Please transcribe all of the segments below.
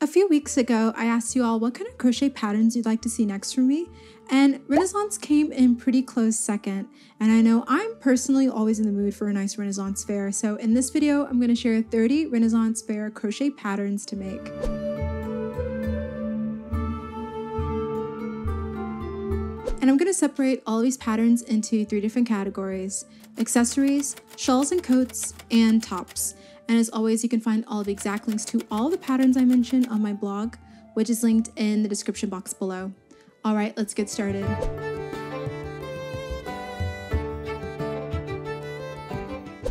A few weeks ago, I asked you all what kind of crochet patterns you'd like to see next from me, and Renaissance came in pretty close second, and I know I'm personally always in the mood for a nice Renaissance fair, so in this video, I'm going to share 30 Renaissance fair crochet patterns to make. And I'm going to separate all of these patterns into 3 different categories: accessories, shawls and coats, and tops. And as always, you can find all the exact links to all the patterns I mentioned on my blog, which is linked in the description box below. All right, let's get started.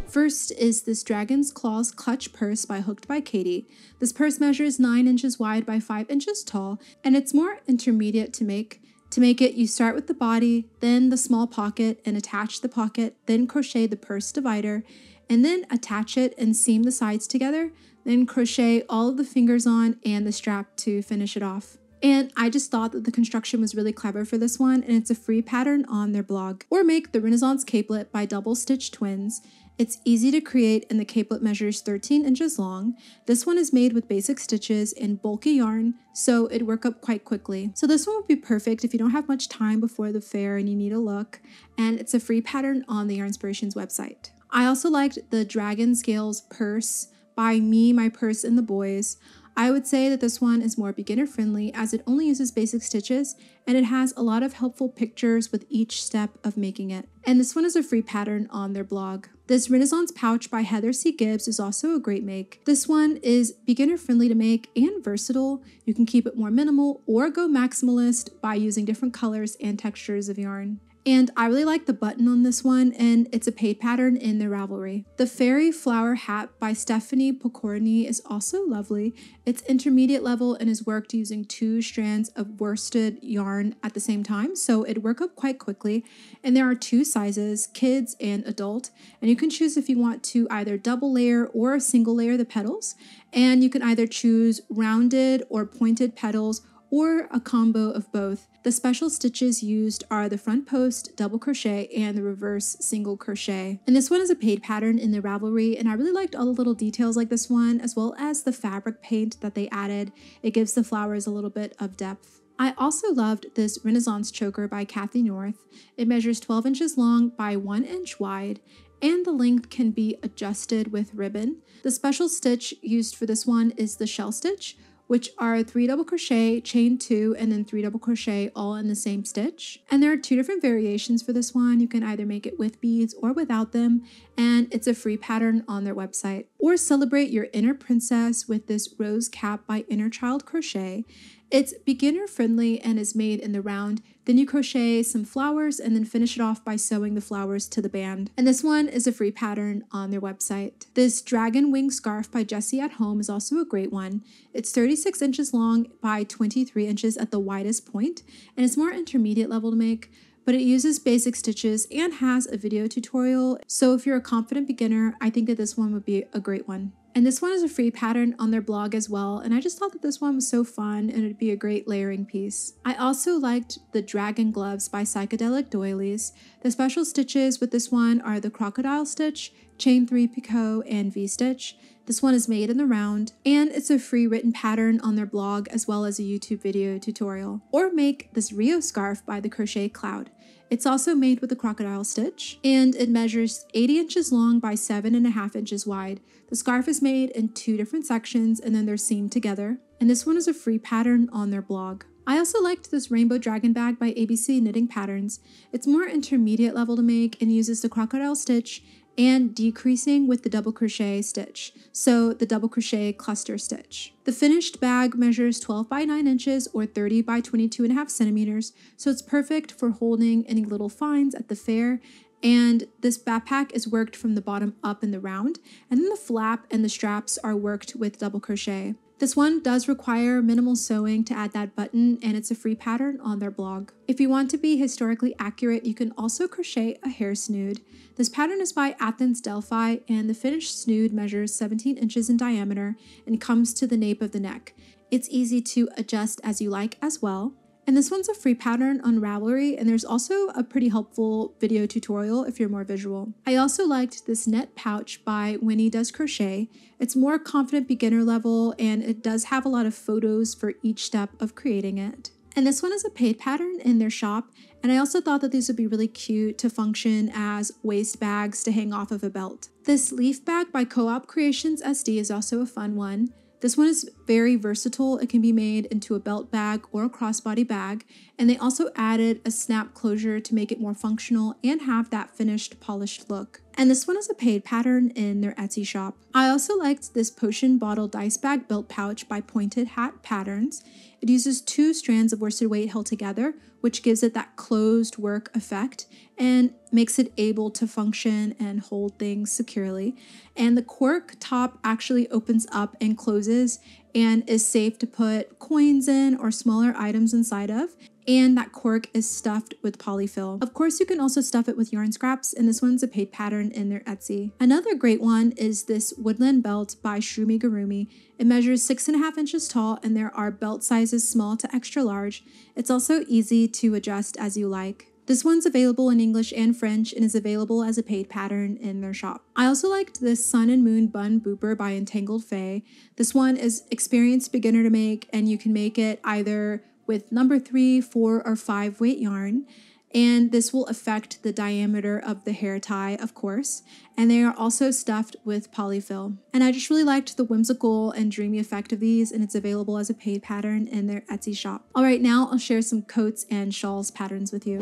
First is this Dragon's Claws Clutch Purse by Hooked by Katie. This purse measures 9 inches wide by 5 inches tall, and it's more intermediate to make. To make it, you start with the body, then the small pocket, and attach the pocket, then crochet the purse divider, and then attach it and seam the sides together, then crochet all of the fingers on and the strap to finish it off. And I just thought that the construction was really clever for this one, and it's a free pattern on their blog. Or make the Renaissance Capelet by Double Stitch Twins. It's easy to create and the capelet measures 13 inches long. This one is made with basic stitches and bulky yarn, so it'd work up quite quickly. So this one would be perfect if you don't have much time before the fair and you need a look, and it's a free pattern on the Yarnspirations website. I also liked the Dragon Scales Purse by Me, My Purse, and the Boys. I would say that this one is more beginner friendly as it only uses basic stitches and it has a lot of helpful pictures with each step of making it. And this one is a free pattern on their blog. This Renaissance Pouch by Heather C. Gibbs is also a great make. This one is beginner friendly to make and versatile. You can keep it more minimal or go maximalist by using different colors and textures of yarn. And I really like the button on this one, and it's a paid pattern in the Ravelry. The Fairy Flower Hat by Stephanie Pokorny is also lovely. It's intermediate level and is worked using 2 strands of worsted yarn at the same time, so it'd work up quite quickly. And there are 2 sizes, kids and adult, and you can choose if you want to either double layer or single layer the petals, and you can either choose rounded or pointed petals or a combo of both. The special stitches used are the front post double crochet and the reverse single crochet. And this one is a paid pattern in the Ravelry, and I really liked all the little details like this one, as well as the fabric paint that they added. It gives the flowers a little bit of depth. I also loved this Renaissance Choker by Kathy North. It measures 12 inches long by 1 inch wide, and the length can be adjusted with ribbon. The special stitch used for this one is the shell stitch, which are 3 double crochet, chain 2, and then 3 double crochet all in the same stitch. And there are 2 different variations for this one. You can either make it with beads or without them, and it's a free pattern on their website. Or celebrate your inner princess with this Rose Cap by Inner Child Crochet. It's beginner friendly and is made in the round. Then you crochet some flowers and then finish it off by sewing the flowers to the band. And this one is a free pattern on their website. This Dragon Wing Scarf by Jessie at Home is also a great one. It's 36 inches long by 23 inches at the widest point, and it's more intermediate level to make, but it uses basic stitches and has a video tutorial. So if you're a confident beginner, I think that this one would be a great one. And this one is a free pattern on their blog as well, and I just thought that this one was so fun and it'd be a great layering piece. I also liked the Dragon Gloves by Psychedelic Doilies. The special stitches with this one are the crocodile stitch, chain 3 picot, and V-stitch. This one is made in the round, and it's a free written pattern on their blog as well as a YouTube video tutorial. Or make this Rio scarf by the Crochet Cloud. It's also made with a crocodile stitch, and it measures 80 inches long by 7.5 inches wide. The scarf is made in 2 different sections and then they're seamed together. And this one is a free pattern on their blog. I also liked this Rainbow Dragon Bag by ABC Knitting Patterns. It's more intermediate level to make and uses the crocodile stitch and decreasing with the double crochet stitch, so the double crochet cluster stitch. The finished bag measures 12 by 9 inches or 30 by 22.5 centimeters, so it's perfect for holding any little finds at the fair. And this backpack is worked from the bottom up in the round, and then the flap and the straps are worked with double crochet. This one does require minimal sewing to add that button, and it's a free pattern on their blog. If you want to be historically accurate, you can also crochet a hair snood. This pattern is by Athens Delphi, and the finished snood measures 17 inches in diameter and comes to the nape of the neck. It's easy to adjust as you like as well. And this one's a free pattern on Ravelry, and there's also a pretty helpful video tutorial if you're more visual. I also liked this net pouch by Winnie Does Crochet. It's more confident beginner level, and it does have a lot of photos for each step of creating it. And this one is a paid pattern in their shop, and I also thought that these would be really cute to function as waist bags to hang off of a belt. This leaf bag by Co-op Creations SD is also a fun one. This one is very versatile. It can be made into a belt bag or a crossbody bag, and they also added a snap closure to make it more functional and have that finished polished look. And this one is a paid pattern in their Etsy shop. I also liked this potion bottle dice bag belt pouch by Pointed Hat Patterns. It uses 2 strands of worsted weight held together, which gives it that closed work effect and makes it able to function and hold things securely. And the cork top actually opens up and closes and is safe to put coins in or smaller items inside of. And that cork is stuffed with polyfill. Of course, you can also stuff it with yarn scraps, and this one's a paid pattern in their Etsy. Another great one is this woodland belt by Shroomy Gurumi. It measures 6.5 inches tall, and there are belt sizes small to extra large. It's also easy to adjust as you like. This one's available in English and French and is available as a paid pattern in their shop. I also liked this Sun and Moon Bun Booper by Entangled Fae. This one is experienced beginner to make, and you can make it either with number 3, 4, or 5 weight yarn. And this will affect the diameter of the hair tie, of course. And they are also stuffed with polyfill. And I just really liked the whimsical and dreamy effect of these, and it's available as a paid pattern in their Etsy shop. All right, now I'll share some coats and shawls patterns with you.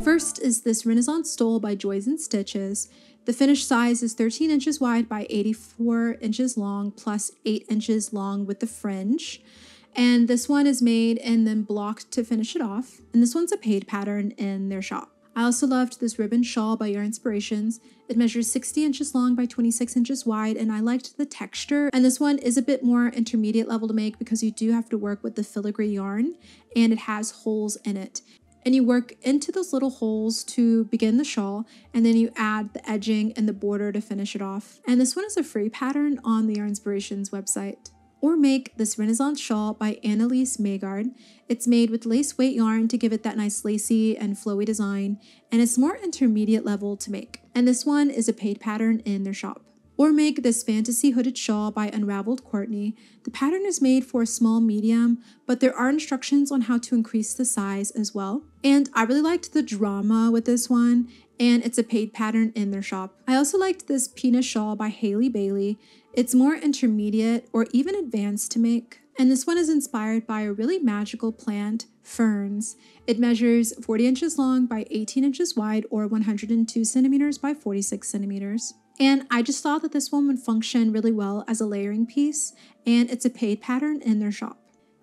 First is this Renaissance Stole by Joys and Stitches. The finished size is 13 inches wide by 84 inches long, plus 8 inches long with the fringe. And this one is made and then blocked to finish it off. And this one's a paid pattern in their shop. I also loved this ribbon shawl by Yarn Inspirations. It measures 60 inches long by 26 inches wide, and I liked the texture. And this one is a bit more intermediate level to make because you do have to work with the filigree yarn, and it has holes in it. And you work into those little holes to begin the shawl, and then you add the edging and the border to finish it off. And this one is a free pattern on the Yarn Inspirations website. Or make this Renaissance shawl by Annalise Maygard. It's made with lace weight yarn to give it that nice lacy and flowy design, and it's more intermediate level to make. And this one is a paid pattern in their shop. Or make this fantasy hooded shawl by Unraveled Courtney. The pattern is made for a small medium, but there are instructions on how to increase the size as well. And I really liked the drama with this one, and it's a paid pattern in their shop. I also liked this Penis shawl by Haley Bailey. It's more intermediate or even advanced to make. And this one is inspired by a really magical plant, ferns. It measures 40 inches long by 18 inches wide, or 102 centimeters by 46 centimeters. And I just thought that this one would function really well as a layering piece, and it's a paid pattern in their shop.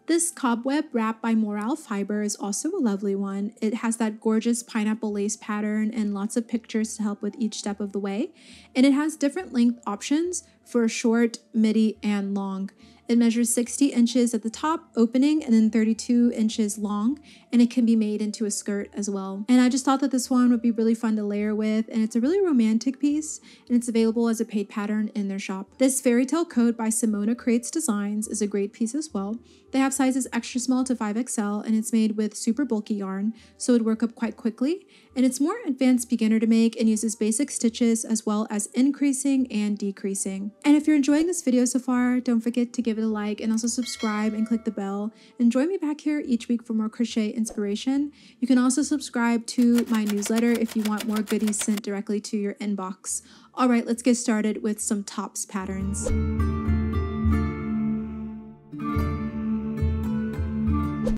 This cobweb wrap by Morale Fiber is also a lovely one. It has that gorgeous pineapple lace pattern and lots of pictures to help with each step of the way. And it has different length options for short, midi, and long. It measures 60 inches at the top opening and then 32 inches long, and it can be made into a skirt as well. And I just thought that this one would be really fun to layer with, and it's a really romantic piece, and it's available as a paid pattern in their shop. This Fairy Tale Coat by Simona Creates Designs is a great piece as well. They have sizes extra small to 5XL, and it's made with super bulky yarn, so it'd work up quite quickly. And it's more advanced beginner to make and uses basic stitches as well as increasing and decreasing. And if you're enjoying this video so far, don't forget to give it a like and also subscribe and click the bell. And join me back here each week for more crochet inspiration. You can also subscribe to my newsletter if you want more goodies sent directly to your inbox. All right, let's get started with some tops patterns.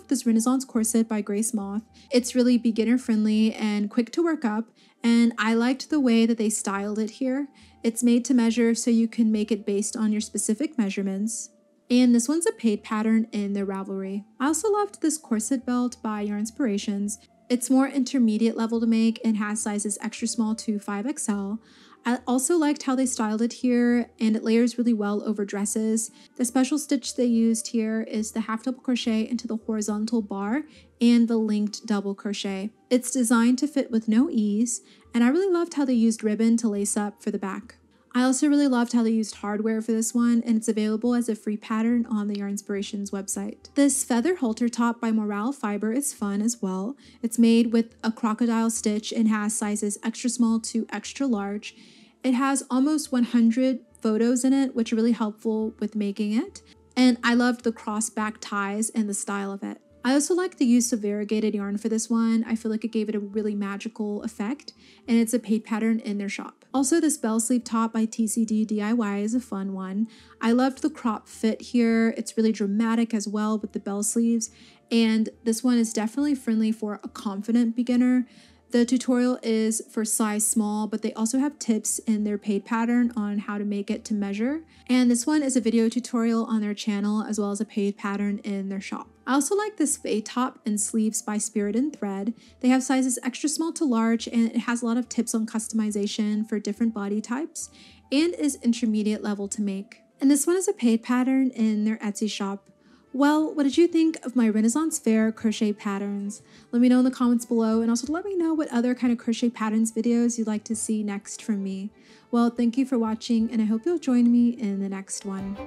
This Renaissance corset by Grace Moth. It's really beginner friendly and quick to work up, and I liked the way that they styled it here. It's made to measure so you can make it based on your specific measurements. And this one's a paid pattern in their Ravelry. I also loved this corset belt by Yarn Inspirations. It's more intermediate level to make and has sizes extra small to 5XL. I also liked how they styled it here, and it layers really well over dresses. The special stitch they used here is the half double crochet into the horizontal bar and the linked double crochet. It's designed to fit with no ease, and I really loved how they used ribbon to lace up for the back. I also really loved how they used hardware for this one, and it's available as a free pattern on the Yarnspirations website. This feather halter top by Morale Fiber is fun as well. It's made with a crocodile stitch and has sizes extra small to extra large. It has almost 100 photos in it, which are really helpful with making it. And I loved the cross back ties and the style of it. I also like the use of variegated yarn for this one. I feel like it gave it a really magical effect, and it's a paid pattern in their shop. Also, this bell sleeve top by TCD DIY is a fun one. I loved the crop fit here. It's really dramatic as well with the bell sleeves, and this one is definitely friendly for a confident beginner. The tutorial is for size small, but they also have tips in their paid pattern on how to make it to measure. And this one is a video tutorial on their channel as well as a paid pattern in their shop. I also like this Faye top and sleeves by Spirit and Thread. They have sizes extra small to large, and it has a lot of tips on customization for different body types and is intermediate level to make. And this one is a paid pattern in their Etsy shop. Well, what did you think of my Renaissance Fair crochet patterns? Let me know in the comments below, and also let me know what other kind of crochet patterns videos you'd like to see next from me. Well, thank you for watching, and I hope you'll join me in the next one.